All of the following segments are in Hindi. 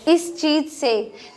इस चीज से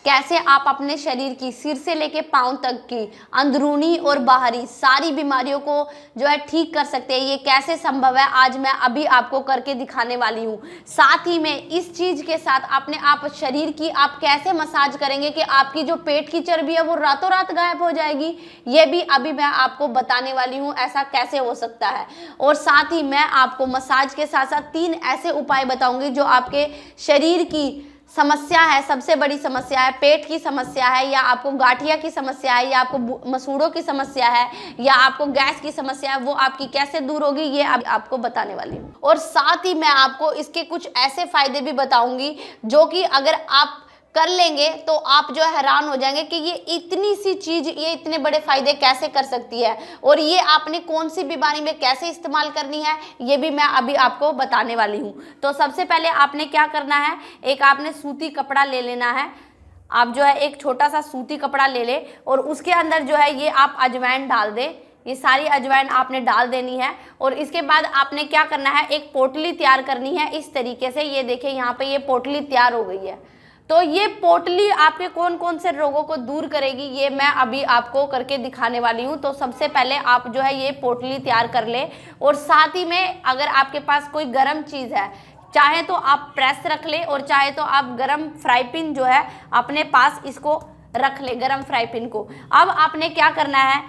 कैसे आप अपने शरीर की सिर से लेके पांव तक की अंदरूनी और बाहरी सारी बीमारियों को जो है ठीक कर सकते हैं, ये कैसे संभव है, आज मैं अभी आपको करके दिखाने वाली हूँ। साथ ही में इस चीज के साथ अपने आप शरीर की आप कैसे मसाज करेंगे कि आपकी जो पेट की चर्बी है वो रातों रात गायब हो जाएगी, ये भी अभी मैं आपको बताने वाली हूँ ऐसा कैसे हो सकता है। और साथ ही मैं आपको मसाज के साथ साथ 3 ऐसे उपाय बताऊंगी जो आपके शरीर की समस्या है, सबसे बड़ी समस्या है, पेट की समस्या है, या आपको गांठिया की समस्या है, या आपको मसूड़ों की समस्या है, या आपको गैस की समस्या है, वो आपकी कैसे दूर होगी ये आपको बताने वाली हूँ। और साथ ही मैं आपको इसके कुछ ऐसे फायदे भी बताऊंगी जो कि अगर आप कर लेंगे तो आप जो हैरान हो जाएंगे कि ये इतनी सी चीज ये इतने बड़े फायदे कैसे कर सकती है, और ये आपने कौन सी बीमारी में कैसे इस्तेमाल करनी है ये भी मैं अभी आपको बताने वाली हूँ। तो सबसे पहले आपने क्या करना है, एक आपने सूती कपड़ा ले लेना है। आप जो है एक छोटा सा सूती कपड़ा ले ले और उसके अंदर जो है ये आप अजवाइन डाल दें। ये सारी अजवाइन आपने डाल देनी है और इसके बाद आपने क्या करना है, एक पोटली तैयार करनी है इस तरीके से। ये देखिए यहाँ पे ये पोटली तैयार हो गई है। तो ये पोटली आपके कौन कौन से रोगों को दूर करेगी ये मैं अभी आपको करके दिखाने वाली हूँ। तो सबसे पहले आप जो है ये पोटली तैयार कर ले, और साथ ही में अगर आपके पास कोई गर्म चीज़ है, चाहे तो आप प्रेस रख ले और चाहे तो आप गरम फ्राई पैन जो है अपने पास इसको रख ले, गरम फ्राई पैन को। अब आपने क्या करना है,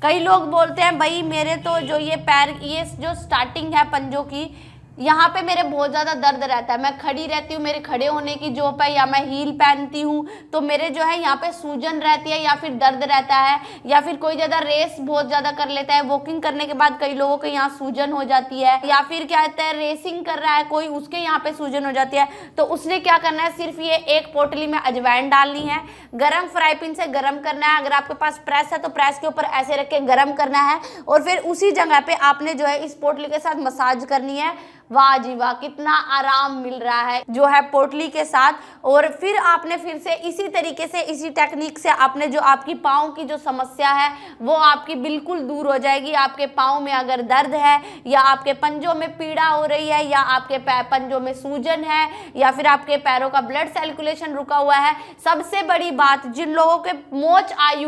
कई लोग बोलते हैं भाई मेरे तो जो ये पैर ये जो स्टार्टिंग है पंजों की, यहाँ पे मेरे बहुत ज़्यादा दर्द रहता है, मैं खड़ी रहती हूँ, मेरे खड़े होने की जोप है, या मैं हील पहनती हूँ तो मेरे जो है यहाँ पे सूजन रहती है, या फिर दर्द रहता है, या फिर कोई ज़्यादा रेस बहुत ज़्यादा कर लेता है, वॉकिंग करने के बाद कई लोगों के यहाँ सूजन हो जाती है, या फिर क्या कहते हैं रेसिंग कर रहा है कोई, उसके यहाँ पे सूजन हो जाती है। तो उसने क्या करना है, सिर्फ ये एक पोटली में अजवाइन डालनी है, गरम फ्राई पैन से गरम करना है, अगर आपके पास प्रेस है तो प्रेस के ऊपर ऐसे रख के गरम करना है, और फिर उसी जगह पे आपने जो है इस पोटली के साथ मसाज करनी है। वाह जी वाह, कितना आराम मिल रहा है जो है पोटली के साथ। और फिर आपने फिर से इसी तरीके से इसी टेक्निक से आपने जो आपकी पाँव की जो समस्या है वो आपकी बिल्कुल दूर हो जाएगी। आपके पाँव में अगर दर्द है, या आपके पंजों में पीड़ा हो रही है, या आपके पंजों में सूजन है, या फिर आपके पैरों का ब्लड सर्कुलेशन रुका हुआ है, सबसे बड़ी बात जिन लोगों के मोच आई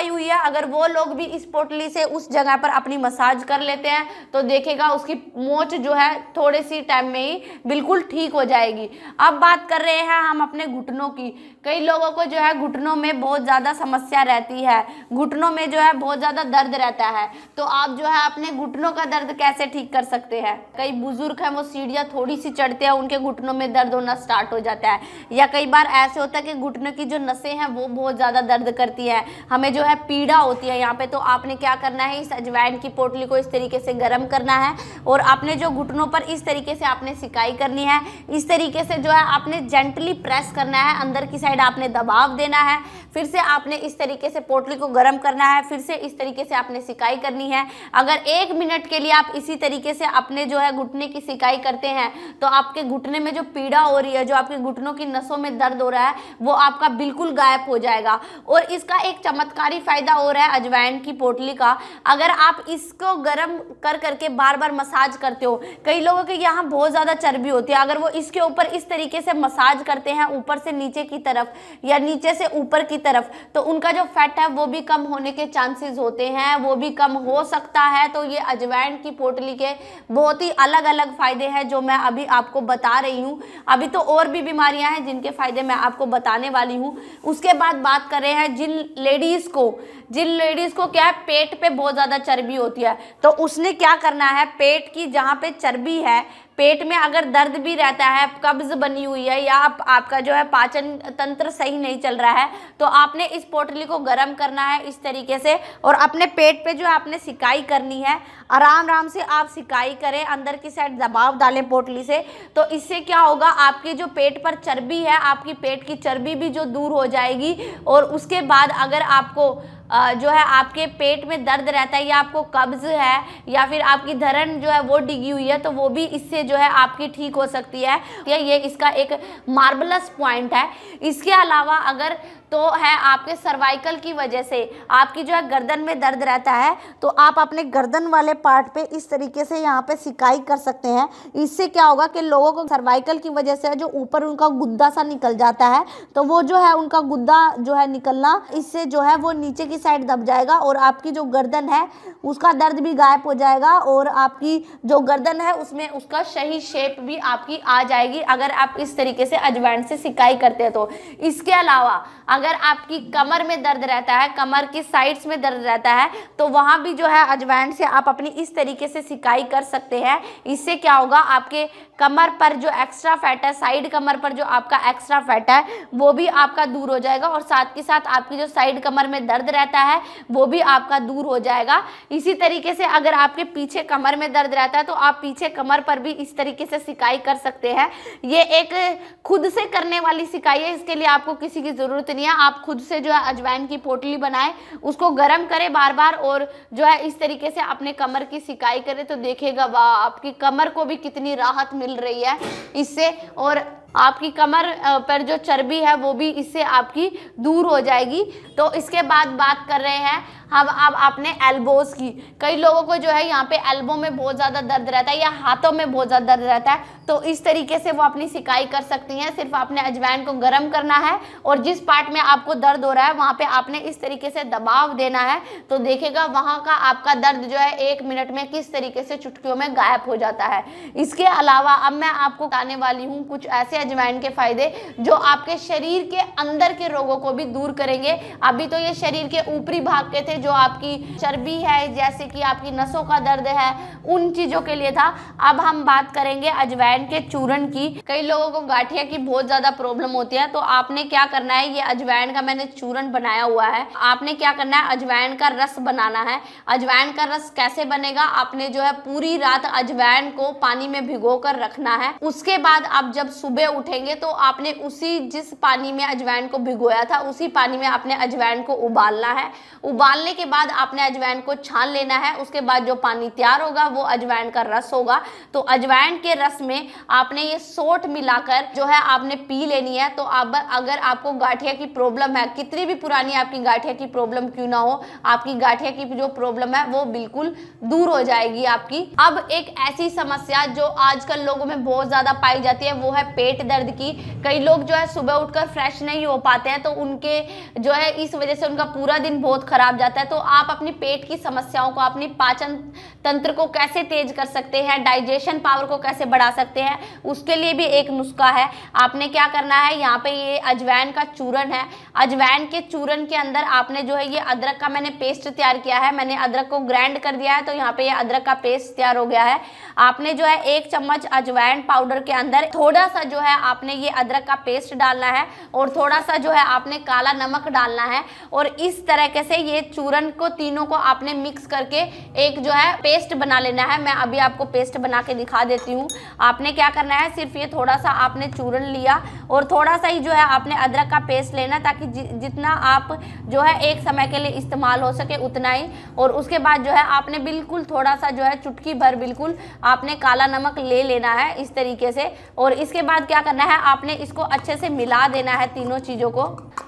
हुई है, अगर वो लोग भी इस पोटली से उस जगह पर अपनी मसाज कर लेते हैं तो देखेगा उसकी मोच जो है थोड़े सी टाइम में ही बिल्कुल ठीक हो जाएगी। अब बात कर रहे हैं हम अपने घुटनों की। कई लोगों को जो है घुटनों में बहुत ज़्यादा समस्या रहती है, घुटनों में जो है बहुत ज़्यादा दर्द रहता है, तो आप जो है अपने घुटनों का दर्द कैसे ठीक कर सकते हैं। कई बुजुर्ग हैं वो सीढ़ियाँ थोड़ी सी चढ़ते हैं, उनके घुटनों में दर्द होना स्टार्ट हो जाता है, या कई बार ऐसे होता है कि घुटनों की जो नसें हैं वो बहुत ज़्यादा दर्द करती है, हमें जो है पीड़ा होती है यहाँ पे। तो आपने क्या करना है, इस अजवाइन की पोटली को इस तरीके से गर्म करना है, और आपने जो घुटनों पर इस तरीके से आपने सिकाई करनी है, इस तरीके से जो है आपने जेंटली प्रेस करना है, अंदर की साइड आपने दबाव देना है, फिर से आपने इस तरीके से पोटली को गर्म करना है, फिर से इस तरीके से आपने सिकाई करनी है। अगर 1 मिनट के लिए आप इसी तरीके से अपने जो है घुटने की सिकाई करते हैं तो आपके घुटने में जो पीड़ा हो रही है, जो आपके घुटनों की नसों में दर्द हो रहा है वो आपका बिल्कुल गायब हो जाएगा। और इसका एक चमत्कारी फायदा हो रहा है अजवाइन की पोटली का, अगर आप इसको गर्म कर करके बार बार मसाज करते हो, कई लोगों के यहाँ बहुत ज़्यादा चर्बी होती है, अगर वो इसके ऊपर इस तरीके से मसाज करते हैं ऊपर से नीचे की तरफ या नीचे से ऊपर की तरफ, तो उनका जो फैट है वो भी कम होने के चांसेस होते हैं, वो भी कम हो सकता है। तो ये अजवाइन की पोटली के बहुत ही अलग अलग फायदे हैं जो मैं अभी आपको बता रही हूँ। अभी तो और भी बीमारियां हैं जिनके फायदे मैं आपको बताने वाली हूँ। उसके बाद बात कर रहे हैं जिन लेडीज़ को क्या है पेट पे बहुत ज़्यादा चर्बी होती है, तो उसने क्या करना है, पेट की जहाँ पे चर्बी है, पेट में अगर दर्द भी रहता है, कब्ज बनी हुई है, या आपका जो है पाचन तंत्र सही नहीं चल रहा है, तो आपने इस पोटली को गर्म करना है इस तरीके से, और अपने पेट पे जो है आपने सिकाई करनी है। आराम आराम से आप सिकाई करें, अंदर की साइड दबाव डालें पोटली से, तो इससे क्या होगा, आपकी जो पेट पर चर्बी है, आपकी पेट की चर्बी भी जो दूर हो जाएगी। और उसके बाद अगर आपको जो है आपके पेट में दर्द रहता है, या आपको कब्ज है, या फिर आपकी धड़न जो है वो डिगी हुई है, तो वो भी इससे से जो है आपकी ठीक हो सकती है। ये इसका एक मार्वलस पॉइंट है। इसके अलावा अगर तो है आपके सर्वाइकल की वजह से आपकी जो है गर्दन में दर्द रहता है, तो आप अपने गर्दन वाले पार्ट पे इस तरीके से यहाँ पे सिकाई कर सकते हैं। इससे क्या होगा कि लोगों को सर्वाइकल की वजह से जो ऊपर उनका गुद्दा सा निकल जाता है, तो वो जो है उनका गुद्दा जो है निकलना, इससे जो है वो नीचे की साइड दब जाएगा और आपकी जो गर्दन है उसका दर्द भी गायब हो जाएगा और आपकी जो गर्दन है उसमें उसका सही शेप भी आपकी आ जाएगी अगर आप इस तरीके से अजवाइन से सिकाई करते हैं तो। इसके अलावा अगर आपकी कमर में दर्द रहता है, कमर की साइड्स में दर्द रहता है, तो वहाँ भी जो है अजवाइन से आप अपनी इस तरीके से सिकाई कर सकते हैं। इससे क्या होगा, आपके कमर पर जो एक्स्ट्रा फैट है, साइड कमर पर जो आपका एक्स्ट्रा फैट है वो भी आपका दूर हो जाएगा और साथ के साथ आपकी जो साइड कमर में दर्द रहता है वो भी आपका दूर हो जाएगा। इसी तरीके से अगर आपके पीछे कमर में दर्द रहता है तो आप पीछे कमर पर भी इस तरीके से सिकाई कर सकते हैं। ये एक खुद से करने वाली सिकाई है, इसके लिए आपको किसी की ज़रूरत नहीं है। आप खुद से जो है अजवाइन की पोटली बनाएं, उसको गर्म करें बार बार और जो है इस तरीके से अपने कमर की सिकाई करें, तो देखिएगा वाह, आपकी कमर को भी कितनी राहत मिल रही है इससे, और आपकी कमर पर जो चर्बी है वो भी इससे आपकी दूर हो जाएगी। तो इसके बाद बात कर रहे हैं हम अब अपने एल्बोज की। कई लोगों को जो है यहाँ पे एल्बो में बहुत ज़्यादा दर्द रहता है या हाथों में बहुत ज़्यादा दर्द रहता है, तो इस तरीके से वो अपनी सिकाई कर सकती हैं। सिर्फ आपने अजवाइन को गर्म करना है और जिस पार्ट में आपको दर्द हो रहा है वहाँ पे आपने इस तरीके से दबाव देना है, तो देखेगा वहाँ का आपका दर्द जो है 1 मिनट में किस तरीके से चुटकियों में गायब हो जाता है। इसके अलावा अब मैं आपको बताने वाली हूँ कुछ ऐसे अजवाइन के फायदे जो आपके शरीर के अंदर के रोगों को भी दूर करेंगे। अभी तो ये शरीर के ऊपरी भाग के थे, जो आपकी चर्बी है, जैसे कि आपकी नसों का दर्द है, उन चीजों के लिए था। अब हम बात करेंगे अजवाइन के चूर्ण की। कई लोगों को गांठिया की बहुत ज्यादा प्रॉब्लम होती है, तो आपने क्या करना है, ये अजवाइन का मैंने चूर्ण बनाया हुआ है। आपने क्या करना है, अजवाइन का रस बनाना है। अजवाइन का रस कैसे बनेगा, आपने जो है पूरी रात अजवाइन को पानी में भिगो कर रखना है। उसके बाद आप जब सुबह उठेंगे तो आपने उसी जिस पानी में अजवाइन को भिगोया था उसी पानी में आपने अजवाइन को उबालना है। उबालने के बाद आपने अजवाइन को छान लेना है। उसके बाद जो पानी तैयार होगा वो अजवाइन का रस होगा। तो अजवाइन के रस में आपने ये सोंठ मिलाकर जो है आपने पी लेनी है। तो अब अगर आपको गांठिया की प्रॉब्लम है, कितनी भी पुरानी आपकी गांठिया की प्रॉब्लम क्यों ना हो, आपकी गांठिया की जो प्रॉब्लम है वो बिल्कुल दूर हो जाएगी आपकी। अब एक ऐसी समस्या जो आजकल लोगों में बहुत ज्यादा पाई जाती है वो है पेट दर्द की। कई लोग जो है सुबह उठकर फ्रेश नहीं हो पाते हैं, तो उनके जो है इस वजह से उनका पूरा दिन बहुत खराब जाता है। तो आप अपनी पेट की समस्याओं को, अपनी पाचन तंत्र को कैसे तेज कर सकते हैं, डाइजेशन पावर को कैसे बढ़ा सकते हैं, उसके लिए भी एक नुस्खा है। आपने क्या करना है, यहाँ पे ये अजवाइन का चूर्ण है। अजवाइन के चूर्ण के अंदर आपने जो है ये अदरक का मैंने पेस्ट तैयार किया है। मैंने अदरक को ग्राइंड कर दिया है, तो यहाँ पे ये अदरक का पेस्ट तैयार हो गया है। आपने जो है 1 चम्मच अजवाइन पाउडर के अंदर थोड़ा सा जो है आपने ये अदरक का पेस्ट डालना है और थोड़ा सा जो है आपने काला नमक डालना है। और इस तरीके से ये चूर्ण को तीनों को आपने मिक्स करके एक जो है पेस्ट बना लेना है। मैं अभी आपको पेस्ट बना के दिखा देती हूँ। आपने क्या करना है, सिर्फ ये थोड़ा सा आपने चूर्ण लिया और थोड़ा सा ही जो है आपने अदरक का पेस्ट लेना, ताकि जितना आप जो है एक समय के लिए इस्तेमाल हो सके उतना ही। और उसके बाद जो है आपने बिल्कुल थोड़ा सा जो है चुटकी भर बिल्कुल आपने काला नमक ले लेना है इस तरीके से। और इसके बाद क्या करना है, आपने इसको अच्छे से मिला देना है तीनों चीज़ों को।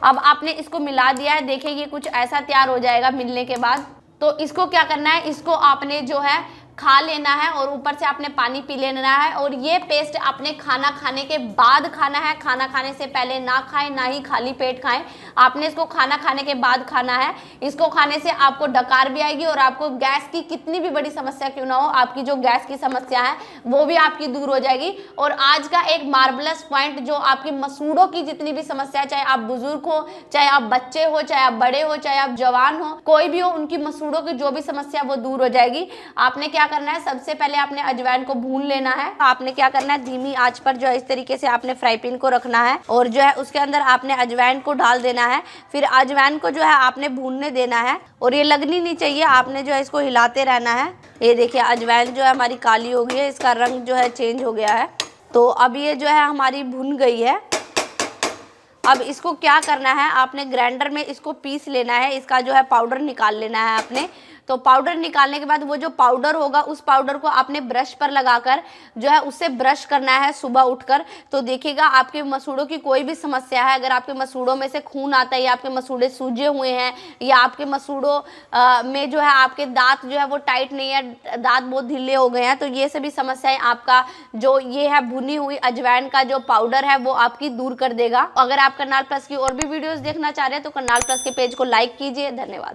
अब आपने इसको मिला दिया है, देखिए ये कुछ ऐसा तैयार हो जाएगा मिलने के बाद। तो इसको क्या करना है, इसको आपने जो है खा लेना है और ऊपर से आपने पानी पी लेना है। और ये पेस्ट आपने खाना खाने के बाद खाना है, खाना खाने से पहले ना खाएं, ना ही खाली पेट खाएं। आपने इसको खाना खाने के बाद खाना है। इसको खाने से आपको डकार भी आएगी और आपको गैस की कितनी भी बड़ी समस्या क्यों ना हो, आपकी जो गैस की समस्या है वो भी आपकी दूर हो जाएगी। और आज का एक मार्वलस पॉइंट, जो आपकी मसूड़ों की जितनी भी समस्या है, चाहे आप बुजुर्ग हो, चाहे आप बच्चे हो, चाहे आप बड़े हो, चाहे आप जवान हो, कोई भी हो, उनकी मसूड़ों की जो भी समस्या वो दूर हो जाएगी। आपने क्या करना है, सबसे पहले आपने अजवाइन को भून लेना है। आपने क्या करना है, धीमी आंच पर जो है इस तरीके से आपने फ्राई पैन को रखना है और जो है उसके अंदर आपने अजवाइन को डाल देना है। फिर अजवाइन को जो है आपने भूनने देना है और ये लगनी नहीं चाहिए। आपने जो है इसको हिलाते रहना है। ये देखिए अजवाइन जो है हमारी काली हो गई है, इसका रंग जो है चेंज हो गया है। तो अब ये जो है हमारी भुन गई है। अब इसको क्या करना है, आपने ग्राइंडर में इसको पीस लेना है, इसका जो है पाउडर निकाल लेना है आपने। तो पाउडर निकालने के बाद वो जो पाउडर होगा उस पाउडर को आपने ब्रश पर लगाकर जो है उससे ब्रश करना है सुबह उठकर। तो देखिएगा आपके मसूड़ों की कोई भी समस्या है, अगर आपके मसूड़ों में से खून आता है या आपके मसूड़े सूजे हुए हैं या आपके मसूड़ों में जो है आपके दांत जो है वो टाइट नहीं है, दांत बहुत ढीले हो गए हैं, तो ये सभी समस्याएं आपका जो ये है भुनी हुई अजवाइन का जो पाउडर है वो आपकी दूर कर देगा। अगर आप करनाल प्लस की और भी वीडियोस देखना चाह रहे हैं तो करनाल प्लस के पेज को लाइक कीजिए। धन्यवाद।